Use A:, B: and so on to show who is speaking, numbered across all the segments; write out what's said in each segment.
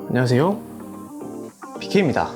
A: 안녕하세요, BK입니다.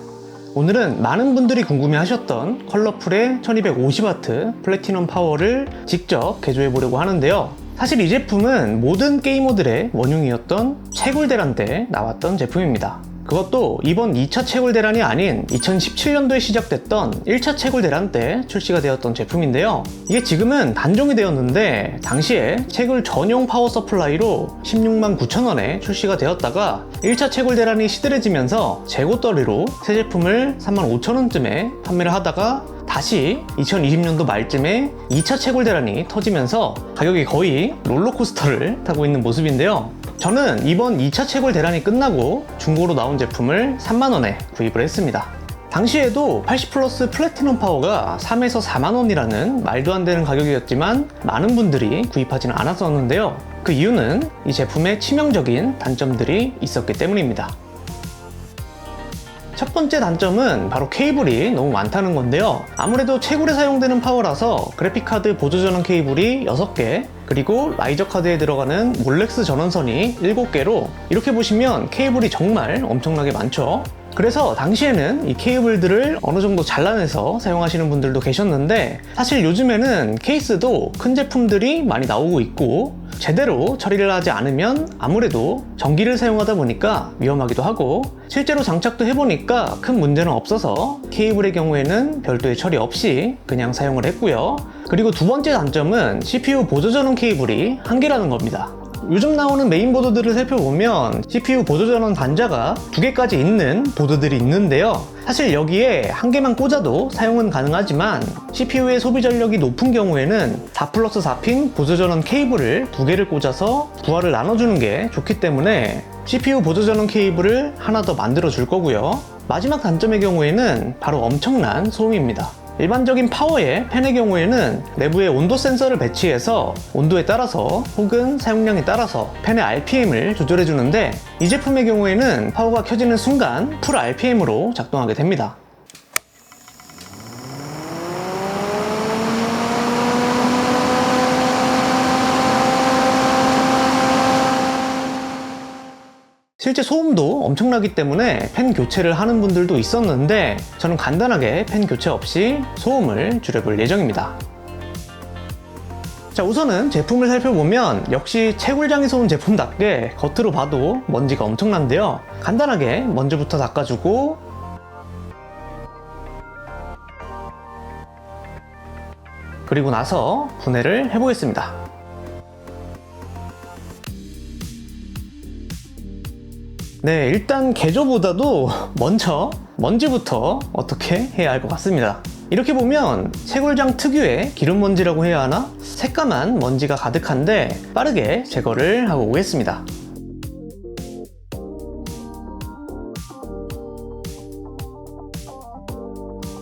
A: 오늘은 많은 분들이 궁금해하셨던 컬러풀의 1250W 플래티넘 파워를 직접 개조해 보려고 하는데요. 사실 이 제품은 모든 게이머들의 원흉이었던 채굴대란 때 나왔던 제품입니다. 그것도 이번 2차 채굴대란이 아닌 2017년도에 시작됐던 1차 채굴대란 때 출시가 되었던 제품인데요. 이게 지금은 단종이 되었는데 당시에 채굴 전용 파워 서플라이로 16만 9천원에 출시가 되었다가 1차 채굴대란이 시들해지면서 재고떨이로 새 제품을 3만 5천원쯤에 판매를 하다가 다시 2020년도 말쯤에 2차 채굴대란이 터지면서 가격이 거의 롤러코스터를 타고 있는 모습인데요. 저는 이번 2차 채굴대란이 끝나고 중고로 나온 제품을 3만원에 구입을 했습니다. 당시에도 80 플러스 플래티넘 파워가 3에서 4만원이라는 말도 안 되는 가격이었지만 많은 분들이 구입하지는 않았었는데요. 그 이유는 이 제품의 치명적인 단점들이 있었기 때문입니다. 첫 번째 단점은 바로 케이블이 너무 많다는 건데요. 아무래도 채굴에 사용되는 파워라서 그래픽카드 보조전원 케이블이 6개, 그리고 라이저 카드에 들어가는 몰렉스 전원선이 7개로 이렇게 보시면 케이블이 정말 엄청나게 많죠. 그래서 당시에는 이 케이블들을 어느 정도 잘라내서 사용하시는 분들도 계셨는데, 사실 요즘에는 케이스도 큰 제품들이 많이 나오고 있고 제대로 처리를 하지 않으면 아무래도 전기를 사용하다 보니까 위험하기도 하고, 실제로 장착도 해보니까 큰 문제는 없어서 케이블의 경우에는 별도의 처리 없이 그냥 사용을 했고요. 그리고 두 번째 단점은 CPU 보조전원 케이블이 1개라는 겁니다. 요즘 나오는 메인보드들을 살펴보면 CPU 보조전원 단자가 2개까지 있는 보드들이 있는데요. 사실 여기에 1개만 꽂아도 사용은 가능하지만 CPU의 소비 전력이 높은 경우에는 4+4핀 보조전원 케이블을 2개를 꽂아서 부하를 나눠주는 게 좋기 때문에 CPU 보조전원 케이블을 하나 더 만들어 줄 거고요. 마지막 단점의 경우에는 바로 엄청난 소음입니다. 일반적인 파워의 팬의 경우에는 내부에 온도 센서를 배치해서 온도에 따라서 혹은 사용량에 따라서 팬의 RPM을 조절해 주는데, 이 제품의 경우에는 파워가 켜지는 순간 풀 RPM으로 작동하게 됩니다. 실제 소음도 엄청나기 때문에 팬 교체를 하는 분들도 있었는데, 저는 간단하게 팬 교체 없이 소음을 줄여볼 예정입니다. 자, 우선은 제품을 살펴보면 역시 채굴장에서 온 제품답게 겉으로 봐도 먼지가 엄청난데요. 간단하게 먼지부터 닦아주고, 그리고 나서 분해를 해보겠습니다. 네, 일단 개조보다도 먼저 먼지부터 어떻게 해야 할 것 같습니다. 이렇게 보면 채굴장 특유의 기름 먼지라고 해야 하나? 새까만 먼지가 가득한데 빠르게 제거를 하고 오겠습니다.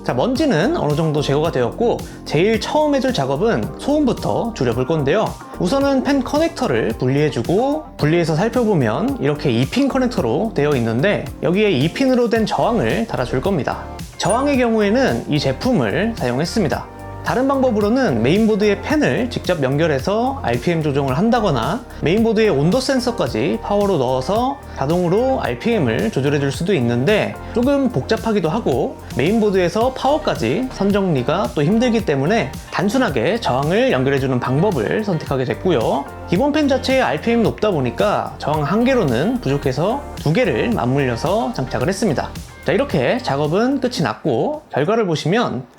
A: 자, 먼지는 어느 정도 제거가 되었고, 제일 처음 해줄 작업은 소음부터 줄여볼 건데요. 우선은 팬 커넥터를 분리해주고, 분리해서 살펴보면 이렇게 2핀 커넥터로 되어 있는데 여기에 2핀으로 된 저항을 달아줄 겁니다. 저항의 경우에는 이 제품을 사용했습니다. 다른 방법으로는 메인보드에 팬을 직접 연결해서 RPM 조정을 한다거나 메인보드에 온도 센서까지 파워로 넣어서 자동으로 RPM을 조절해 줄 수도 있는데 조금 복잡하기도 하고 메인보드에서 파워까지 선정리가 또 힘들기 때문에 단순하게 저항을 연결해 주는 방법을 선택하게 됐고요. 기본 팬 자체의 RPM이 높다 보니까 저항 1개로는 부족해서 2개를 맞물려서 장착을 했습니다. 자, 이렇게 작업은 끝이 났고 결과를 보시면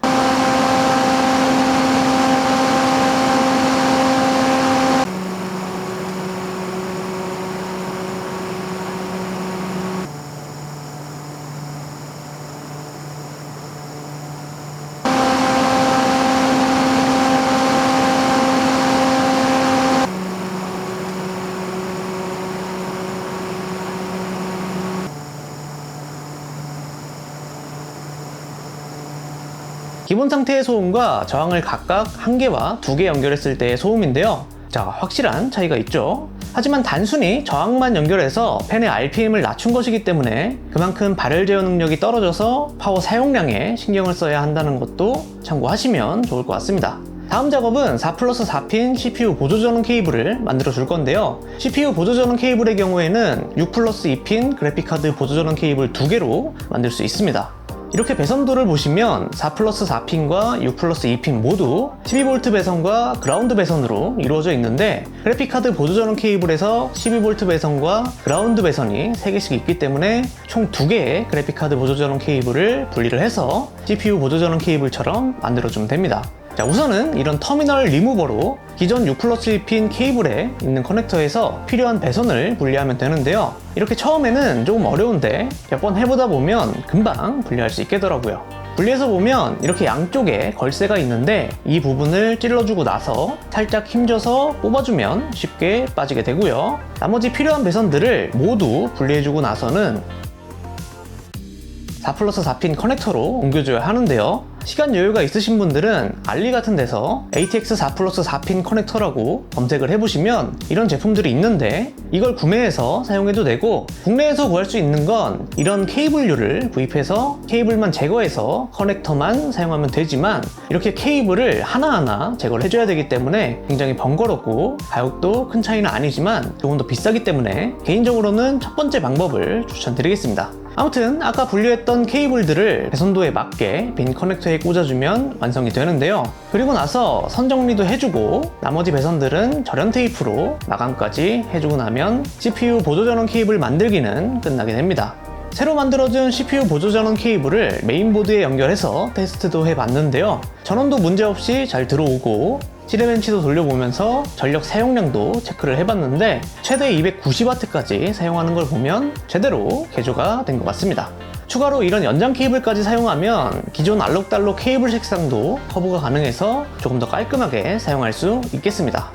A: 기본 상태의 소음과 저항을 각각 1개와 2개 연결했을 때의 소음인데요. 자, 확실한 차이가 있죠. 하지만 단순히 저항만 연결해서 팬의 RPM을 낮춘 것이기 때문에 그만큼 발열 제어 능력이 떨어져서 파워 사용량에 신경을 써야 한다는 것도 참고하시면 좋을 것 같습니다. 다음 작업은 4+4핀 CPU 보조전원 케이블을 만들어 줄 건데요. CPU 보조전원 케이블의 경우에는 6+2핀 그래픽카드 보조전원 케이블 2개로 만들 수 있습니다. 이렇게 배선도를 보시면 4+4핀과 6+2핀 모두 12V 배선과 그라운드 배선으로 이루어져 있는데, 그래픽카드 보조전원 케이블에서 12V 배선과 그라운드 배선이 3개씩 있기 때문에 총 2개의 그래픽카드 보조전원 케이블을 분리를 해서 CPU 보조전원 케이블처럼 만들어주면 됩니다. 자, 우선은 이런 터미널 리무버로 기존 6+1핀 케이블에 있는 커넥터에서 필요한 배선을 분리하면 되는데요. 이렇게 처음에는 조금 어려운데 몇 번 해보다 보면 금방 분리할 수 있겠더라고요. 분리해서 보면 이렇게 양쪽에 걸쇠가 있는데 이 부분을 찔러주고 나서 살짝 힘줘서 뽑아주면 쉽게 빠지게 되고요. 나머지 필요한 배선들을 모두 분리해주고 나서는 4+4핀 커넥터로 옮겨줘야 하는데요. 시간 여유가 있으신 분들은 알리 같은 데서 ATX 4+4핀 커넥터라고 검색을 해보시면 이런 제품들이 있는데, 이걸 구매해서 사용해도 되고, 국내에서 구할 수 있는 건 이런 케이블류를 구입해서 케이블만 제거해서 커넥터만 사용하면 되지만, 이렇게 케이블을 하나하나 제거를 해줘야 되기 때문에 굉장히 번거롭고 가격도 큰 차이는 아니지만 조금 더 비싸기 때문에 개인적으로는 첫 번째 방법을 추천드리겠습니다. 아무튼 아까 분리했던 케이블들을 배선도에 맞게 빈 커넥터에 꽂아주면 완성이 되는데요. 그리고 나서 선 정리도 해주고 나머지 배선들은 절연 테이프로 마감까지 해주고 나면 CPU 보조전원 케이블 만들기는 끝나게 됩니다. 새로 만들어진 CPU 보조전원 케이블을 메인보드에 연결해서 테스트도 해봤는데요. 전원도 문제없이 잘 들어오고 시레벤치도 돌려보면서 전력 사용량도 체크를 해봤는데 최대 290W까지 사용하는 걸 보면 제대로 개조가 된 것 같습니다. 추가로 이런 연장 케이블까지 사용하면 기존 알록달록 케이블 색상도 커버가 가능해서 조금 더 깔끔하게 사용할 수 있겠습니다.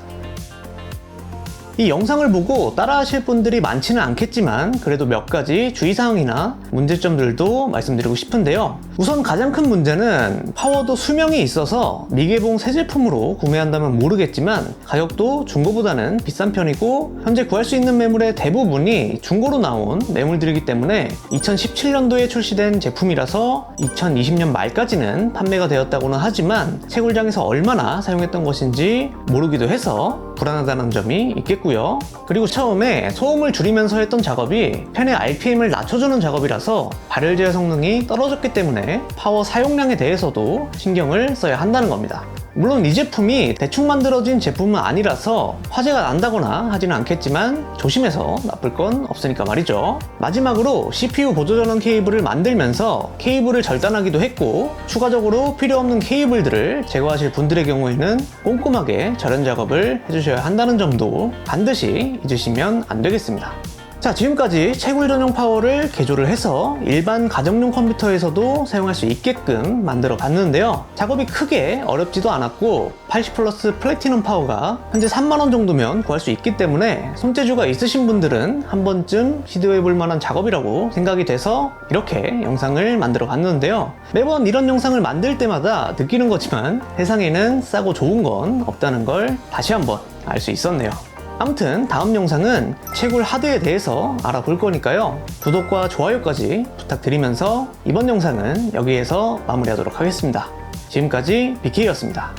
A: 이 영상을 보고 따라하실 분들이 많지는 않겠지만 그래도 몇 가지 주의사항이나 문제점들도 말씀드리고 싶은데요. 우선 가장 큰 문제는 파워도 수명이 있어서 미개봉 새 제품으로 구매한다면 모르겠지만 가격도 중고보다는 비싼 편이고, 현재 구할 수 있는 매물의 대부분이 중고로 나온 매물들이기 때문에 2017년도에 출시된 제품이라서 2020년 말까지는 판매가 되었다고는 하지만 채굴장에서 얼마나 사용했던 것인지 모르기도 해서 불안하다는 점이 있겠고요. 그리고 처음에 소음을 줄이면서 했던 작업이 팬의 RPM을 낮춰주는 작업이라서 발열 제어 성능이 떨어졌기 때문에 파워 사용량에 대해서도 신경을 써야 한다는 겁니다. 물론 이 제품이 대충 만들어진 제품은 아니라서 화재가 난다거나 하지는 않겠지만 조심해서 나쁠 건 없으니까 말이죠. 마지막으로 CPU 보조전원 케이블을 만들면서 케이블을 절단하기도 했고, 추가적으로 필요 없는 케이블들을 제거하실 분들의 경우에는 꼼꼼하게 절연 작업을 해주셔야 한다는 점도 반드시 잊으시면 안 되겠습니다. 자, 지금까지 채굴 전용 파워를 개조를 해서 일반 가정용 컴퓨터에서도 사용할 수 있게끔 만들어 봤는데요. 작업이 크게 어렵지도 않았고 80+ 플래티넘 파워가 현재 3만원 정도면 구할 수 있기 때문에 손재주가 있으신 분들은 한 번쯤 시도해 볼 만한 작업이라고 생각이 돼서 이렇게 영상을 만들어 봤는데요. 매번 이런 영상을 만들 때마다 느끼는 거지만 세상에는 싸고 좋은 건 없다는 걸 다시 한번 알 수 있었네요. 아무튼 다음 영상은 채굴 하드에 대해서 알아볼 거니까요. 구독과 좋아요까지 부탁드리면서 이번 영상은 여기에서 마무리하도록 하겠습니다. 지금까지 BK였습니다.